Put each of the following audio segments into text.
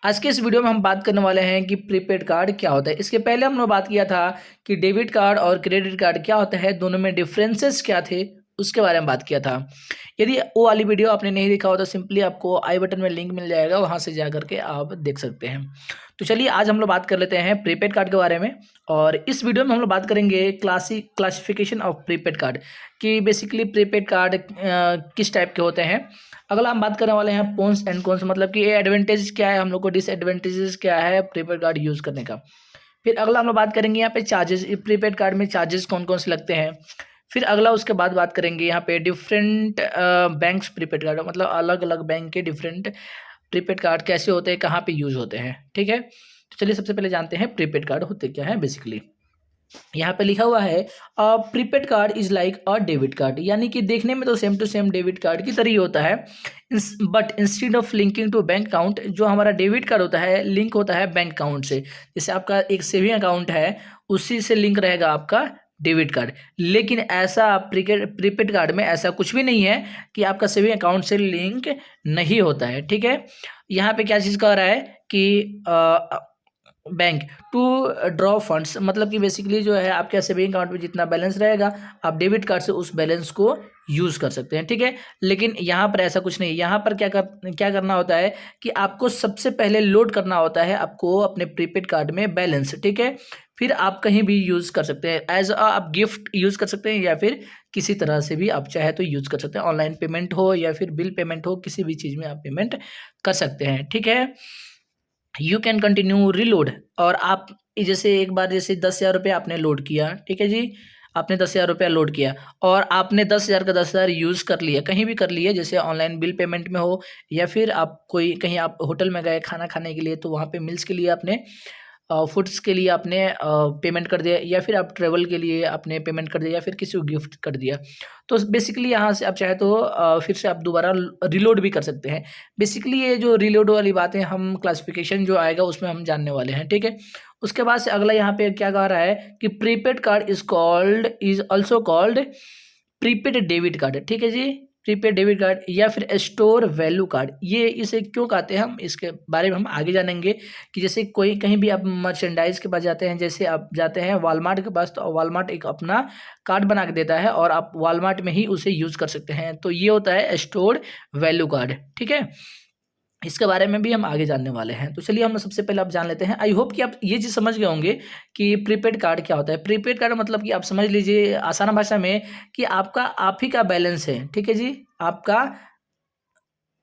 आज के इस वीडियो में हम बात करने वाले हैं कि प्रीपेड कार्ड क्या होता है। इसके पहले हमने बात किया था कि डेबिट कार्ड और क्रेडिट कार्ड क्या होता है, दोनों में डिफरेंसेस क्या थे, उसके बारे में बात किया था। यदि वो वाली वीडियो आपने नहीं देखा हो तो सिंपली आपको आई बटन में लिंक मिल जाएगा, वहाँ से जा करके आप देख सकते हैं। तो चलिए आज हम लोग बात कर लेते हैं प्रीपेड कार्ड के बारे में। और इस वीडियो में हम लोग बात करेंगे क्लासिफिकेशन ऑफ प्रीपेड कार्ड कि बेसिकली प्रीपेड कार्ड किस टाइप के होते हैं। अगला हम बात करने वाले हैं पोन्स एंड कॉन्स, मतलब कि एडवांटेज क्या है, हम लोग को डिसएडवांटेजेस क्या है प्रीपेड कार्ड यूज़ करने का। फिर अगला हम लोग बात करेंगे यहाँ पे चार्जेस, प्रीपेड कार्ड में चार्जेस कौन कौन से लगते हैं। फिर अगला उसके बाद बात करेंगे यहाँ पे डिफरेंट बैंक्स प्रीपेड कार्ड, मतलब अलग अलग बैंक के डिफरेंट प्रीपेड कार्ड कैसे होते हैं, कहाँ पे यूज़ होते हैं। ठीक है, तो चलिए सबसे पहले जानते हैं प्रीपेड कार्ड होते क्या है। बेसिकली यहाँ पे लिखा हुआ है prepaid card is like a debit card, यानी कि देखने में तो same to same debit card की तरह ही होता है, but instead of linking to bank account, जो हमारा डेबिट कार्ड होता है लिंक होता है बैंक अकाउंट से। जैसे आपका एक सेविंग अकाउंट है, उसी से लिंक रहेगा आपका डेबिट कार्ड। लेकिन ऐसा प्रीपेड कार्ड में ऐसा कुछ भी नहीं है कि आपका सेविंग अकाउंट से लिंक नहीं होता है। ठीक है, यहाँ पे क्या चीज़ कह रहा है कि बैंक टू ड्रॉ फंड्स, मतलब कि बेसिकली जो है आपके सेविंग अकाउंट में जितना बैलेंस रहेगा आप डेबिट कार्ड से उस बैलेंस को यूज़ कर सकते हैं। ठीक है, लेकिन यहाँ पर ऐसा कुछ नहीं। यहाँ पर क्या करना होता है कि आपको सबसे पहले लोड करना होता है आपको अपने प्रीपेड कार्ड में बैलेंस। ठीक है, फिर आप कहीं भी यूज़ कर सकते हैं, एज आप गिफ्ट यूज़ कर सकते हैं या फिर किसी तरह से भी आप चाहे तो यूज़ कर सकते हैं। ऑनलाइन पेमेंट हो या फिर बिल पेमेंट हो, किसी भी चीज़ में आप पेमेंट कर सकते हैं। ठीक है, यू कैन कंटिन्यू रीलोड। और आप जैसे एक बार जैसे 10,000 रुपये आपने लोड किया, ठीक है जी, आपने 10,000 रुपया लोड किया और आपने 10,000 का 10,000 यूज़ कर लिया, कहीं भी कर लिया, जैसे ऑनलाइन बिल पेमेंट में हो या फिर आप कोई कहीं आप होटल में गए खाना खाने के लिए, तो वहाँ पे मील्स के लिए आपने फूड्स के लिए आपने पेमेंट कर दिया, या फिर आप ट्रेवल के लिए आपने पेमेंट कर दिया, या फिर किसी को गिफ्ट कर दिया। तो बेसिकली यहाँ से आप चाहे तो फिर से आप दोबारा रिलोड भी कर सकते हैं। बेसिकली ये जो रिलोड वाली बातें हम क्लासिफिकेशन जो आएगा उसमें हम जानने वाले हैं। ठीक है, उसके बाद से अगला यहाँ पे क्या कह रहा है कि prepaid card is also called prepaid debit card. ठीक है जी, प्रीपेड डेबिट कार्ड या फिर स्टोर वैल्यू कार्ड, ये इसे क्यों कहते हैं हम इसके बारे में हम आगे जानेंगे। कि जैसे कोई कहीं भी आप मर्चेंडाइज के पास जाते हैं, जैसे आप जाते हैं वॉलमार्ट के पास, तो वॉलमार्ट एक अपना कार्ड बना के देता है और आप वॉलमार्ट में ही उसे यूज़ कर सकते हैं, तो ये होता है स्टोर वैल्यू कार्ड। ठीक है, इसके बारे में भी हम आगे जानने वाले हैं। तो चलिए हम सबसे पहले आप जान लेते हैं। आई होप कि आप ये चीज़ समझ गए होंगे कि प्रीपेड कार्ड क्या होता है। प्रीपेड कार्ड मतलब कि आप समझ लीजिए आसान भाषा में कि आपका आप ही का बैलेंस है। ठीक है जी, आपका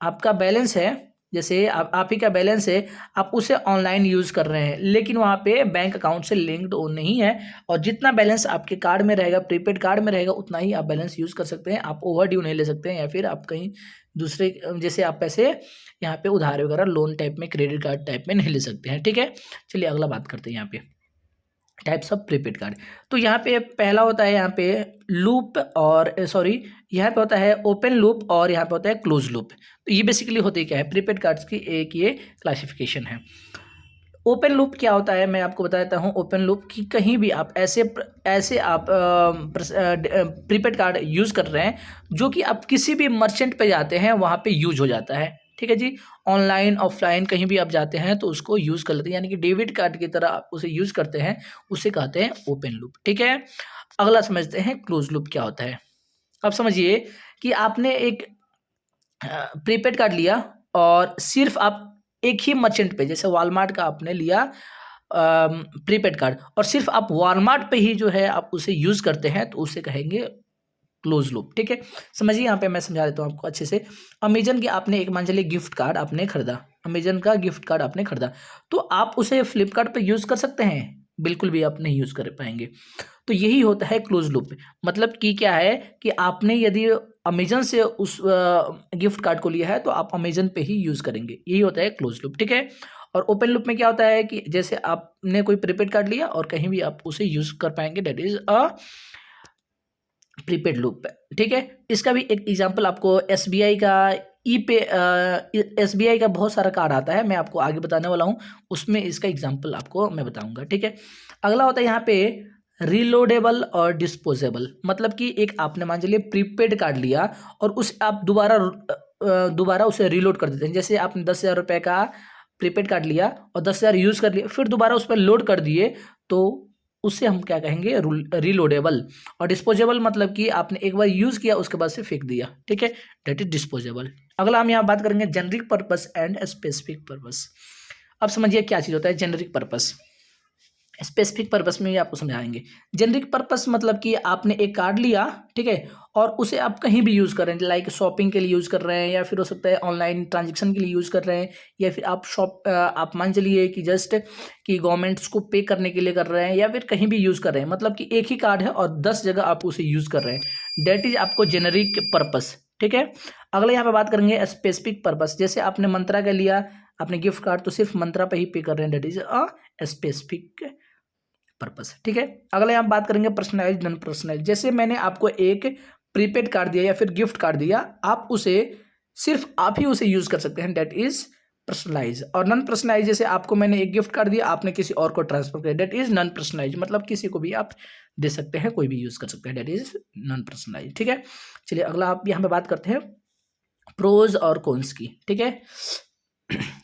आपका बैलेंस है, जैसे आप ही का बैलेंस है, आप उसे ऑनलाइन यूज़ कर रहे हैं, लेकिन वहाँ पे बैंक अकाउंट से लिंक्ड नहीं है, और जितना बैलेंस आपके कार्ड में रहेगा, प्रीपेड कार्ड में रहेगा, उतना ही आप बैलेंस यूज़ कर सकते हैं। आप ओवर ड्यू नहीं ले सकते हैं, या फिर आप कहीं दूसरे जैसे आप पैसे यहाँ पे उधार वगैरह लोन टाइप में, क्रेडिट कार्ड टाइप में नहीं ले सकते हैं। ठीक है, चलिए अगला बात करते हैं यहाँ पे टाइप्स ऑफ प्रीपेड कार्ड। तो यहाँ पे पहला होता है यहाँ पे लूप, और सॉरी यहाँ पे होता है ओपन लूप, और यहाँ पे होता है क्लोज लूप। तो ये बेसिकली होती क्या है, प्रीपेड कार्ड्स की एक ये क्लासिफिकेशन है। ओपन लूप क्या होता है मैं आपको बता देता हूँ। ओपन लूप कि कहीं भी आप ऐसे आप प्रीपेड कार्ड यूज़ कर रहे हैं जो कि आप किसी भी मर्चेंट पे जाते हैं वहाँ पे यूज हो जाता है। ठीक है जी, ऑनलाइन ऑफलाइन कहीं भी आप जाते हैं तो उसको यूज़ कर लेते हैं, यानी कि डेबिट कार्ड की तरह आप उसे यूज़ करते हैं, उसे कहते हैं ओपन लूप। ठीक है, अगला समझते हैं क्लोज लूप क्या होता है। अब समझिए कि आपने एक प्रीपेड कार्ड लिया और सिर्फ आप एक ही मर्चेंट पे, जैसे वॉलमार्ट का आपने लिया प्रीपेड कार्ड, और सिर्फ आप वॉलमार्ट पे ही जो है आप उसे यूज़ करते हैं, तो उसे कहेंगे क्लोज लूप। ठीक है, समझिए यहाँ पे मैं समझा देता हूँ आपको अच्छे से। अमेजन की आपने एक मान चलिए गिफ्ट कार्ड आपने खरीदा, अमेजन का गिफ्ट कार्ड आपने खरीदा, तो आप उसे फ्लिपकार्ट पे यूज़ कर सकते हैं? बिल्कुल भी आप नहीं यूज़ कर पाएंगे। तो यही होता है क्लोज लूप। मतलब कि क्या है कि आपने यदि अमेजन से उस गिफ्ट कार्ड को लिया है तो आप अमेजन पे ही यूज़ करेंगे, यही होता है क्लोज लूप। ठीक है, और ओपन लूप में क्या होता है कि जैसे आपने कोई प्रीपेड कार्ड लिया और कहीं भी आप उसे यूज़ कर पाएंगे, that is a prepaid loop. ठीक है, इसका भी एक एग्जांपल आपको एसबीआई का एसबीआई का बहुत सारा कार्ड आता है, मैं आपको आगे बताने वाला हूँ, उसमें इसका एग्जांपल आपको मैं बताऊंगा। ठीक है, अगला होता है यहाँ पे रीलोडेबल और डिस्पोजेबल। मतलब कि एक आपने मान चलिए प्रीपेड कार्ड लिया और उस आप दोबारा उसे रीलोड कर देते हैं। जैसे आपने 10,000 रुपये का प्रीपेड कार्ड लिया और 10,000 यूज़ कर लिया, फिर दोबारा उस पर लोड कर दिए, तो उससे हम क्या कहेंगे, रीलोडेबल। और डिस्पोजेबल मतलब कि आपने एक बार यूज़ किया उसके बाद से फेंक दिया, ठीक है, डेट इज डिस्पोजेबल। अगला हम यहाँ बात करेंगे generic purpose and specific purpose. अब समझिए क्या चीज़ होता है जेनरिक पर्पस, स्पेसिफिक पर्पस में भी आपको समझाएंगे। जेनरिक पर्पस मतलब कि आपने एक कार्ड लिया, ठीक है, और उसे आप कहीं भी यूज़ कर रहे हैं, लाइक शॉपिंग के लिए यूज़ कर रहे हैं, या फिर हो सकता है ऑनलाइन ट्रांजेक्शन के लिए यूज़ कर रहे हैं, या फिर आप मान चलिए कि जस्ट कि गवर्नमेंट्स को पे करने के लिए कर रहे हैं, या फिर कहीं भी यूज़ कर रहे हैं, मतलब कि एक ही कार्ड है और 10 जगह आप उसे यूज़ कर रहे हैं, डेट इज आपको जेनरिक पर्पस, ठीक है। अगले यहाँ पे बात करेंगे स्पेसिफिक पर्पस। जैसे आपने मंत्रा का लिया, आपने गिफ्ट कार्ड, तो सिर्फ मंत्रा पे ही पे कर रहे हैं, that is a specific purpose, ठीक है। अगले हम बात करेंगे पर्सनलाइज नॉन पर्सनलाइज। जैसे मैंने आपको एक प्रीपेड कार्ड दिया या फिर गिफ्ट कार्ड दिया, आप उसे सिर्फ आप ही उसे यूज कर सकते हैं, डेट इज पर्सनलाइज। और नॉन पर्सनलाइज, जैसे आपको मैंने एक गिफ्ट कार्ड दिया, आपने किसी और को ट्रांसफर किया, डेट इज नॉन पर्सनलाइज, मतलब किसी को भी आप दे सकते हैं, कोई भी यूज कर सकते हैं, डेट इज नॉन पर्सनलाइज, ठीक है। चलिए अगला आप यहाँ पे बात करते हैं प्रोज और कॉन्स की, ठीक है।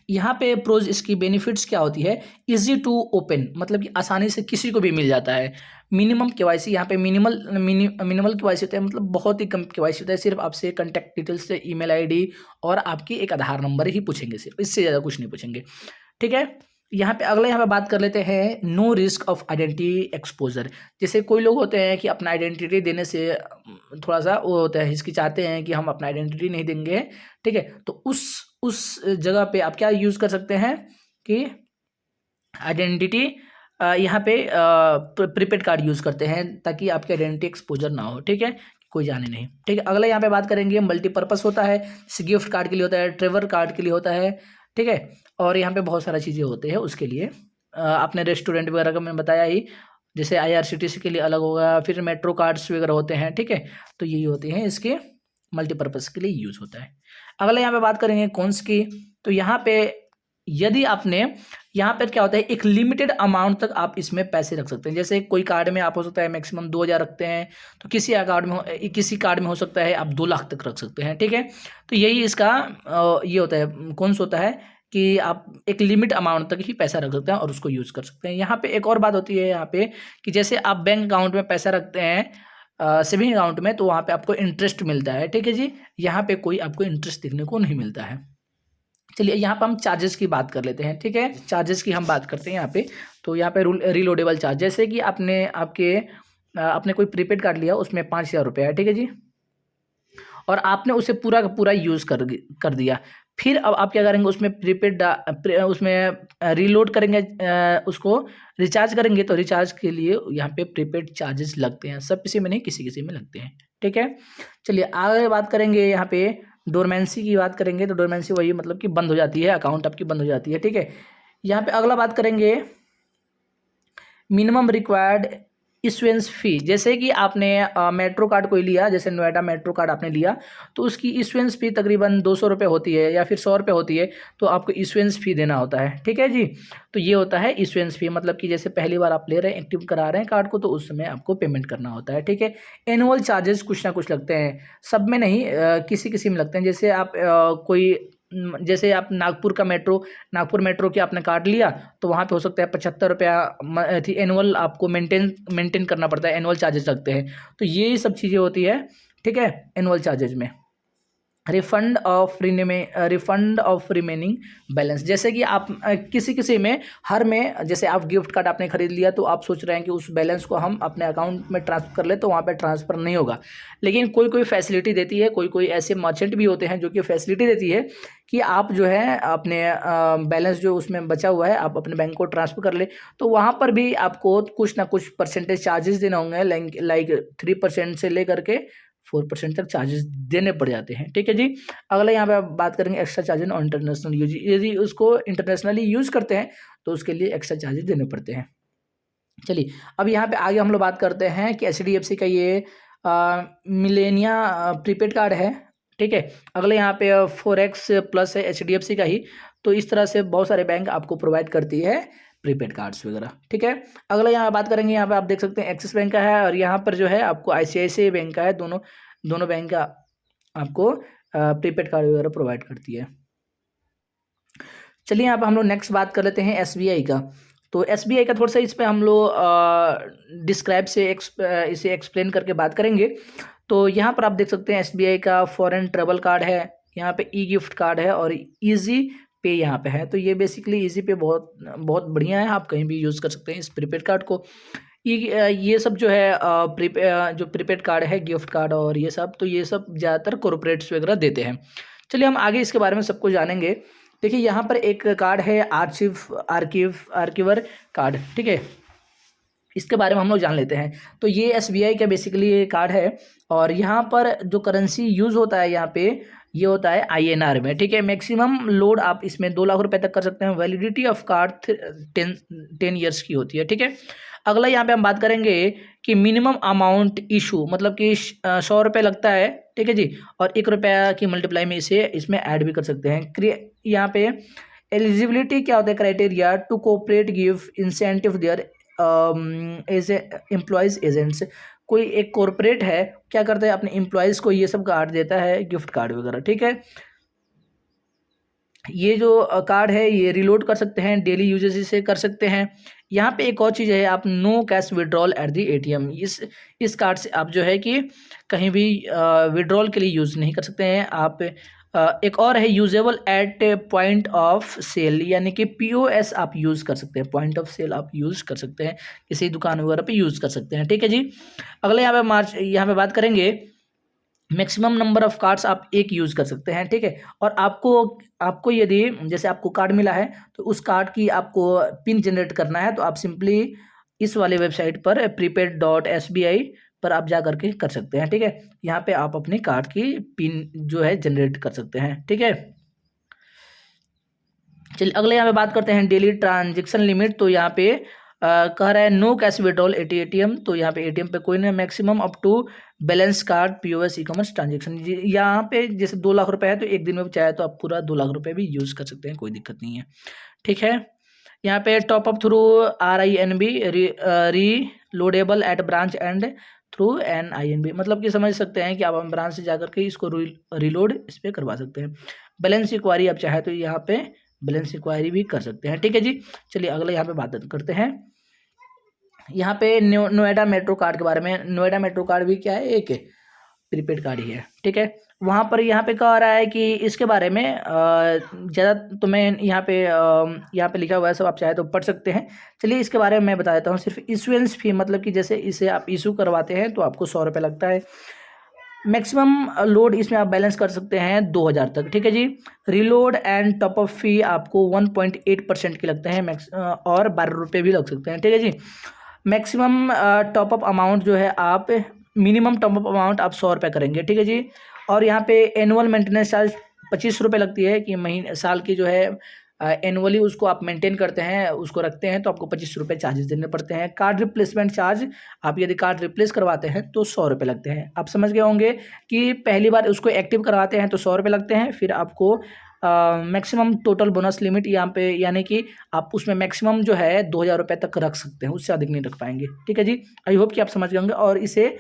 यहाँ पे प्रोज, इसकी बेनिफिट्स क्या होती है, इजी टू ओपन, मतलब कि आसानी से किसी को भी मिल जाता है। मिनिमम केवाईसी, यहाँ पे मिनिमल केवाईसी होता है, मतलब बहुत ही कम केवाईसी होता है, सिर्फ आपसे कॉन्टैक्ट डिटेल्स से ईमेल आईडी और आपकी एक आधार नंबर ही पूछेंगे, सिर्फ इससे ज़्यादा कुछ नहीं पूछेंगे, ठीक है। यहाँ पे अगले यहाँ पे बात कर लेते हैं no risk of identity exposure. जैसे कोई लोग होते हैं कि अपना आइडेंटिटी देने से थोड़ा सा वो होता है, हिचकिचाते हैं कि हम अपना आइडेंटिटी नहीं देंगे, ठीक है, तो उस जगह पे आप क्या यूज़ कर सकते हैं कि आइडेंटिटी यहाँ पे प्रीपेड कार्ड यूज़ करते हैं, ताकि आपकी आइडेंटिटी एक्सपोजर ना हो, ठीक है, कोई जाने नहीं, ठीक है। अगला यहाँ पे बात करेंगे मल्टीपर्पज़ होता है, गिफ्ट कार्ड के लिए होता है, ट्रेवल कार्ड के लिए होता है, ठीक है, और यहाँ पे बहुत सारा चीज़ें होते हैं उसके लिए। आपने रेस्टोरेंट वगैरह का मैं बताया ही, जैसे IRCTC के लिए अलग होगा, फिर मेट्रो कार्ड्स वगैरह होते हैं, ठीक है, तो यही होते हैं, इसके मल्टीपर्पज़ के लिए यूज़ होता है। अगला यहाँ पे बात करेंगे कॉन्स की। तो यहाँ पे यदि आपने, यहाँ पर क्या होता है, एक लिमिटेड अमाउंट तक आप इसमें पैसे रख सकते हैं। जैसे कोई कार्ड में आप हो सकता है मैक्सिमम 2,000 रखते हैं, तो किसी कार्ड में हो सकता है आप 2 लाख तक रख सकते हैं, ठीक है। तो यही इसका ये होता है, कौन सा होता है कि आप एक लिमिट अमाउंट तक ही पैसा रख सकते हैं और उसको यूज़ कर सकते हैं। यहाँ पे एक और बात होती है यहाँ पे कि जैसे आप बैंक अकाउंट में पैसा रखते हैं सेविंग अकाउंट में, तो वहाँ पे आपको इंटरेस्ट मिलता है, ठीक है जी। यहाँ पे कोई आपको इंटरेस्ट देखने को नहीं मिलता है। चलिए यहाँ पर हम चार्जेस की बात कर लेते हैं, ठीक है, चार्जेस की हम बात करते हैं यहाँ पे। तो यहाँ पे रीलोडेबल चार्ज, जैसे कि आपने कोई प्रीपेड कार्ड लिया, उसमें 5,000 रुपये है, ठीक है जी, और आपने उसे पूरा का पूरा यूज़ कर दिया। फिर अब आप क्या करेंगे, उसमें रीलोड करेंगे, उसको रिचार्ज करेंगे, तो रिचार्ज के लिए यहाँ पे प्रीपेड चार्जेस लगते हैं, सब किसी में नहीं, किसी किसी में लगते हैं, ठीक है। चलिए आगे बात करेंगे, यहाँ पे डोरमेंसी की बात करेंगे। तो डोरमेंसी वही मतलब कि बंद हो जाती है, अकाउंट आपकी बंद हो जाती है, ठीक है। यहाँ पे अगला बात करेंगे मिनिमम रिक्वायर्ड इशुएंस फ़ी। जैसे कि आपने मेट्रो कार्ड कोई लिया, जैसे नोएडा मेट्रो कार्ड आपने लिया, तो उसकी इशुएंस फ़ी तकरीबन 200 रुपये होती है या फिर 100 रुपये होती है, तो आपको इशुएंस फ़ी देना होता है, ठीक है जी। तो ये होता है इशुएंस फ़ी, मतलब कि जैसे पहली बार आप ले रहे हैं, एक्टिव करा रहे हैं कार्ड को, तो उस समय आपको पेमेंट करना होता है, ठीक है। एनुअल चार्जेस कुछ ना कुछ लगते हैं, सब में नहीं, किसी किसी में लगते हैं। जैसे जैसे आप नागपुर मेट्रो की आपने कार्ड लिया, तो वहाँ पे हो सकता है 75 रुपया थी एनुअल, आपको मेंटेन करना पड़ता है, एनुअल चार्जेस लगते हैं। तो ये सब चीज़ें होती है, ठीक है, एनुअल चार्जेज में। रिफंड ऑफ रिमेनिंग बैलेंस, जैसे कि आप किसी में जैसे आप गिफ्ट कार्ड आपने खरीद लिया, तो आप सोच रहे हैं कि उस बैलेंस को हम अपने अकाउंट में ट्रांसफ़र कर ले, तो वहाँ पे ट्रांसफ़र नहीं होगा। लेकिन कोई फैसिलिटी देती है, कोई ऐसे मर्चेंट भी होते हैं जो कि फैसिलिटी देती है कि आप जो है अपने बैलेंस जो उसमें बचा हुआ है, आप अपने बैंक को ट्रांसफ़र कर ले, तो वहाँ पर भी आपको कुछ ना कुछ परसेंटेज चार्जेस देना होंगे, लाइक 3% से लेकर के 4% तक चार्जेस देने पड़ जाते हैं, ठीक है जी। अगला यहाँ पे आप बात करेंगे extra charges on international use. यदि उसको इंटरनेशनली यूज़ करते हैं, तो उसके लिए एक्स्ट्रा चार्जेस देने पड़ते हैं। चलिए अब यहाँ पे आगे हम लोग बात करते हैं कि HDFC का ये मिलेनिया प्रीपेड कार्ड है, ठीक है। अगले यहाँ पे फोरेक्स प्लस है HDFC का ही। तो इस तरह से बहुत सारे बैंक आपको प्रोवाइड करती है प्रीपेड कार्ड्स वगैरह, ठीक है। अगला यहाँ बात करेंगे, यहाँ पे आप देख सकते हैं एक्सिस बैंक का है, और यहाँ पर जो है आपको ICICI बैंक का है। दोनों बैंक का आपको प्रीपेड कार्ड वगैरह प्रोवाइड करती है। चलिए यहाँ पर हम लोग नेक्स्ट बात कर लेते हैं एसबीआई का। तो एसबीआई का थोड़ा सा इस पर हम लोग डिस्क्राइब से इसे एक्सप्लेन करके बात करेंगे। तो यहाँ पर आप देख सकते हैं एसबीआई का फॉरेन ट्रेवल कार्ड है, यहाँ पे ई गिफ्ट कार्ड है और इजी पे यहाँ पे है। तो ये बेसिकली इजी पे बहुत बहुत बढ़िया है, आप कहीं भी यूज़ कर सकते हैं इस प्रीपेड कार्ड को। ये सब जो है जो प्रीपेड कार्ड है, गिफ्ट कार्ड और ये सब, तो ये सब ज़्यादातर कॉर्पोरेट्स वगैरह देते हैं। चलिए हम आगे इसके बारे में सब कुछ जानेंगे। देखिए यहाँ पर एक कार्ड है आर्कीवर कार्ड, ठीक है, इसके बारे में हम लोग जान लेते हैं। तो ये एसबीआई का बेसिकली कार्ड है और यहाँ पर जो करेंसी यूज़ होता है यहाँ पे ये होता है आईएनआर में, ठीक है। मैक्सिमम लोड आप इसमें 2 लाख रुपए तक कर सकते हैं। वैलिडिटी ऑफ कार्ड 10 ईयर्स की होती है, ठीक है। अगला यहाँ पे हम बात करेंगे कि मिनिमम अमाउंट इशू, मतलब कि 100 रुपये लगता है, ठीक है जी, और 1 रुपया की मल्टीप्लाई में इसे इसमें ऐड भी कर सकते हैं। यहाँ पे एलिजिबिलिटी क्या होता है, criteria to corporate give incentive their as employees agents. कोई एक कॉरपोरेट है, क्या करता है, अपने एम्प्लॉयज़ को ये सब कार्ड देता है, गिफ्ट कार्ड वगैरह, ठीक है। ये जो कार्ड है ये रिलोड कर सकते हैं, डेली यूजेज से कर सकते हैं। यहाँ पे एक और चीज़ है, आप no cash withdrawal at the ATM. इस कार्ड से आप जो है कि कहीं भी विड्रॉल के लिए यूज़ नहीं कर सकते हैं आप। एक और है usable at point of sale, यानी कि पीओएस आप यूज़ कर सकते हैं, पॉइंट ऑफ सेल आप यूज़ कर सकते हैं, किसी दुकान वगैरह पे यूज़ कर सकते हैं, ठीक है जी। अगले यहाँ पे बात करेंगे मैक्सिमम नंबर ऑफ कार्ड्स आप एक यूज़ कर सकते हैं, ठीक है। और आपको यदि जैसे आपको कार्ड मिला है तो उस कार्ड की आपको पिन जनरेट करना है, तो आप सिंपली इस वाले वेबसाइट पर prepaid.sbi पर आप जा करके कर सकते हैं, ठीक है। यहाँ पे आप अपने कार्ड की पिन जो है जनरेट कर सकते हैं, ठीक है। चलिए अगले यहाँ पे बात करते हैं डेली ट्रांजेक्शन लिमिट। तो यहाँ पे कह रहा है no cash withdrawal at ATM. तो यहाँ पे एटीएम पे कोई नहीं, maximum up to balance card POS e commerce transaction. यहाँ पे जैसे 2 लाख रुपए है तो एक दिन में चाहे तो आप पूरा 2 लाख रुपए भी यूज़ कर सकते हैं, कोई दिक्कत नहीं है, ठीक है। यहाँ पे top up through RINB reloadable at branch and through NINB, मतलब कि समझ सकते हैं कि आप ब्रांच से जाकर के इसको रिलोड इस पर करवा सकते हैं। बैलेंस इंक्वायरी आप चाहे तो यहाँ पे बैलेंस इंक्वायरी भी कर सकते हैं, ठीक है जी। चलिए अगले यहाँ पे बात करते हैं। यहाँ पे नोएडा मेट्रो कार्ड के बारे में। नोएडा मेट्रो कार्ड भी क्या है, एक प्रीपेड कार्ड ही है, ठीक है। वहाँ पर यहाँ पे कह रहा है कि इसके बारे में ज़्यादा तो मैं यहाँ पे लिखा हुआ है, सब आप चाहे तो पढ़ सकते हैं। चलिए इसके बारे में मैं बता देता हूँ। सिर्फ इशुएंस फी, मतलब कि जैसे इसे आप इशू करवाते हैं तो आपको 100 रुपये लगता है। मैक्सिमम लोड इसमें आप बैलेंस कर सकते हैं 2000 तक, ठीक है जी। रिलोड एंड टॉपअप फी आपको 1.8% के लगते हैं और 12 रुपये भी लग सकते हैं, ठीक है जी। मैक्सिमम टॉपअप अमाउंट जो है आप मिनिमम टॉपअप अमाउंट आप 100 रुपये करेंगे, ठीक है जी। और यहाँ पे एनुअल मेंटेनेंस चार्ज 25 रुपये लगती है कि महीने साल की जो है एनुअली उसको आप मेंटेन करते हैं, उसको रखते हैं, तो आपको 25 रुपये चार्जेस देने पड़ते हैं। कार्ड रिप्लेसमेंट चार्ज, आप यदि कार्ड रिप्लेस करवाते हैं तो 100 रुपये लगते हैं। आप समझ गए होंगे कि पहली बार उसको एक्टिव करवाते हैं तो 100 रुपये लगते हैं, फिर आपको मैक्सिमम टोटल बोनस लिमिट यहाँ पे, यानी कि आप उसमें मैक्सिमम जो है 2000 रुपये तक रख सकते हैं, उससे अधिक नहीं रख पाएंगे, ठीक है जी। आई होप कि आप समझ गए होंगे। और इसे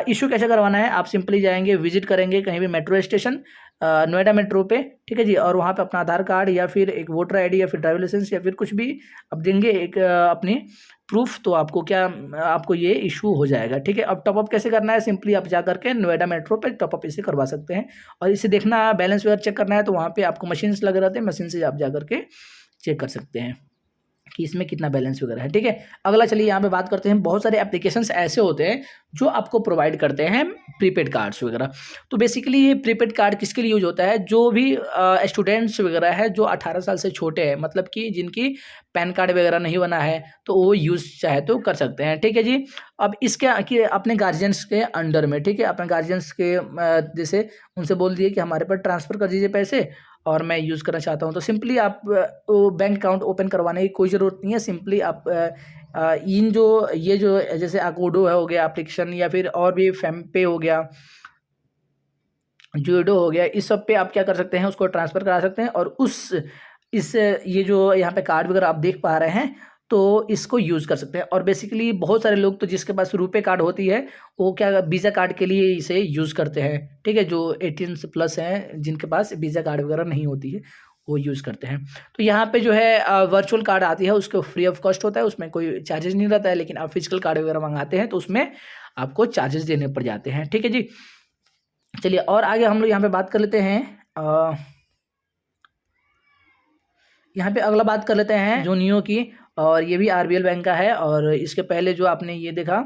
इशू कैसे करवाना है, आप सिंपली जाएंगे, विजिट करेंगे कहीं भी मेट्रो स्टेशन नोएडा मेट्रो पे, ठीक है जी, और वहाँ पे अपना आधार कार्ड या फिर एक वोटर आईडी या फिर ड्राइविंग लाइसेंस या फिर कुछ भी आप देंगे एक अपनी प्रूफ, तो आपको ये इशू हो जाएगा, ठीक है। अब टॉपअप कैसे करना है, सिंपली आप जा करके नोएडा मेट्रो पे टॉपअप इसे करवा सकते हैं। और इसे देखना बैलेंस वगैरह चेक करना है तो वहाँ पे आपको मशीन लगे रहते हैं, मशीन से आप जा करके चेक कर सकते हैं कि इसमें कितना बैलेंस वगैरह है, ठीक है। अगला चलिए यहाँ पे बात करते हैं। बहुत सारे एप्लीकेशंस ऐसे होते हैं जो आपको प्रोवाइड करते हैं प्रीपेड कार्ड्स वगैरह। तो बेसिकली ये प्रीपेड कार्ड किसके लिए यूज होता है, जो भी स्टूडेंट्स वगैरह है जो 18 साल से छोटे हैं, मतलब कि जिनकी पैन कार्ड वगैरह नहीं बना है, तो वो यूज़ चाहे तो कर सकते हैं, ठीक है जी। अब इसके कि अपने गार्जियंस के अंडर में, ठीक है, अपने गार्जियंस के जैसे उनसे बोल दिए कि हमारे पर ट्रांसफ़र कर दीजिए पैसे और मैं यूज़ करना चाहता हूँ, तो सिंपली आप बैंक अकाउंट ओपन करवाने की कोई ज़रूरत नहीं है। सिंपली आप ये जो जैसे अकोडो हो गया एप्लीकेशन, या फिर और भी फेमपे हो गया, जोडो हो गया, इस सब पे आप क्या कर सकते हैं, उसको ट्रांसफ़र करा सकते हैं और ये जो यहाँ पे कार्ड वगैरह आप देख पा रहे हैं तो इसको यूज़ कर सकते हैं। और बेसिकली बहुत सारे लोग तो जिसके पास रुपे कार्ड होती है वो क्या वीज़ा कार्ड के लिए इसे यूज़ करते हैं, ठीक है। जो 18 से प्लस हैं जिनके पास वीज़ा कार्ड वगैरह नहीं होती है वो यूज़ करते हैं। तो यहाँ पे जो है वर्चुअल कार्ड आती है उसको फ्री ऑफ कॉस्ट होता है, उसमें कोई चार्जेस नहीं रहता है। लेकिन आप फिजिकल कार्ड वगैरह मंगाते हैं तो उसमें आपको चार्जेस देने पड़ जाते हैं। ठीक है जी, चलिए और आगे हम लोग यहाँ पे बात कर लेते हैं। यहाँ पे अगला बात कर लेते हैं जोनियो की, और ये भी आरबीएल बैंक का है। और इसके पहले जो आपने ये देखा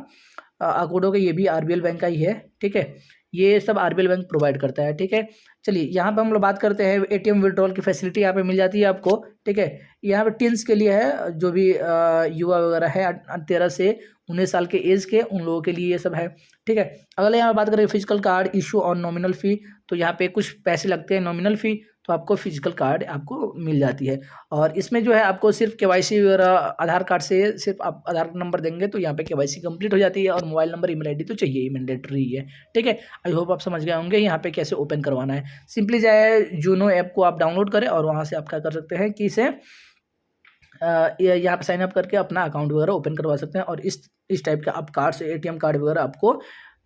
अकोडो का, ये भी आरबीएल बैंक का ही है। ठीक है, ये सब आरबीएल बैंक प्रोवाइड करता है। ठीक है, चलिए यहाँ पे हम लोग बात करते हैं एटीएम विड्रॉल की फैसिलिटी यहाँ पे मिल जाती है आपको। ठीक है, यहाँ पे टीन्स के लिए है, जो भी युवा वगैरह है 13 से 19 साल के एज के, उन लोगों के लिए ये सब है। ठीक है, अगले यहाँ पे बात करें physical card issue on nominal fee, तो यहाँ पे कुछ पैसे लगते हैं नॉमिनल फ़ी, तो आपको फिजिकल कार्ड आपको मिल जाती है। और इसमें जो है आपको सिर्फ केवाईसी वगैरह आधार कार्ड से, सिर्फ आप आधार नंबर देंगे तो यहाँ पे केवाईसी कंप्लीट हो जाती है। और मोबाइल नंबर, ईमेल आईडी तो चाहिए ही, मैंडेटरी है। ठीक है, आई होप आप समझ गए होंगे यहाँ पे कैसे ओपन करवाना है। सिंपली जाए जूनो ऐप को आप डाउनलोड करें और वहाँ से आप क्या कर सकते हैं कि इसे यहाँ पे साइन अप करके अपना अकाउंट वगैरह ओपन करवा सकते हैं। और इस टाइप का आप कार्ड से एटीएम कार्ड वगैरह आपको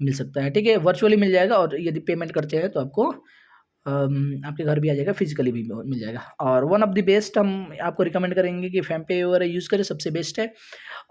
मिल सकता है। ठीक है, वर्चुअली मिल जाएगा, और यदि पेमेंट करते हैं तो आपको आपके घर भी आ जाएगा, फिजिकली भी मिल जाएगा। और वन ऑफ द बेस्ट हम आपको रिकमेंड करेंगे कि फेमपे वगैरह यूज़ करें, सबसे बेस्ट है।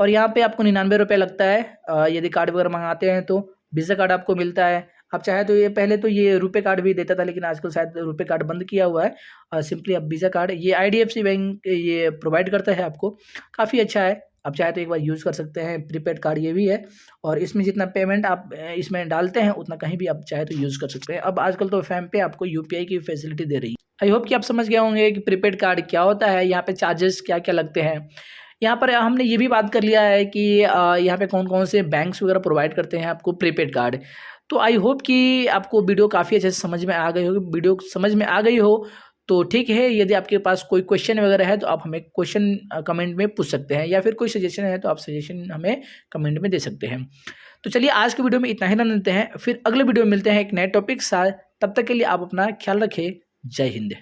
और यहाँ पे आपको 99 रुपये लगता है यदि कार्ड वगैरह मंगाते हैं तो। वीज़ा कार्ड आपको मिलता है, आप चाहे तो ये पहले तो ये रुपए कार्ड भी देता था, लेकिन आजकल शायद रुपए कार्ड बंद किया हुआ है। सिंपली अब वीज़ा कार्ड ये आईडीएफसी बैंक ये प्रोवाइड करता है आपको, काफ़ी अच्छा है। आप चाहे तो एक बार यूज़ कर सकते हैं। प्रीपेड कार्ड ये भी है, और इसमें जितना पेमेंट आप इसमें डालते हैं उतना कहीं भी आप चाहे तो यूज़ कर सकते हैं। अब आजकल तो फेमपे आपको यूपीआई की फैसिलिटी दे रही है। आई होप कि आप समझ गए होंगे कि प्रीपेड कार्ड क्या होता है, यहाँ पे चार्जेस क्या क्या लगते हैं। यहाँ पर हमने ये भी बात कर लिया है कि यहाँ पे कौन कौन से बैंक्स वगैरह प्रोवाइड करते हैं आपको प्रीपेड कार्ड। तो आई होप कि आपको वीडियो काफ़ी अच्छे से समझ में आ गई होगी। वीडियो समझ में आ गई हो तो ठीक है, यदि आपके पास कोई क्वेश्चन वगैरह है तो आप हमें क्वेश्चन कमेंट में पूछ सकते हैं, या फिर कोई सजेशन है तो आप सजेशन हमें कमेंट में दे सकते हैं। तो चलिए आज की वीडियो में इतना ही रहने देते हैं, फिर अगले वीडियो में मिलते हैं एक नए टॉपिक साथ। तब तक के लिए आप अपना ख्याल रखें। जय हिंद।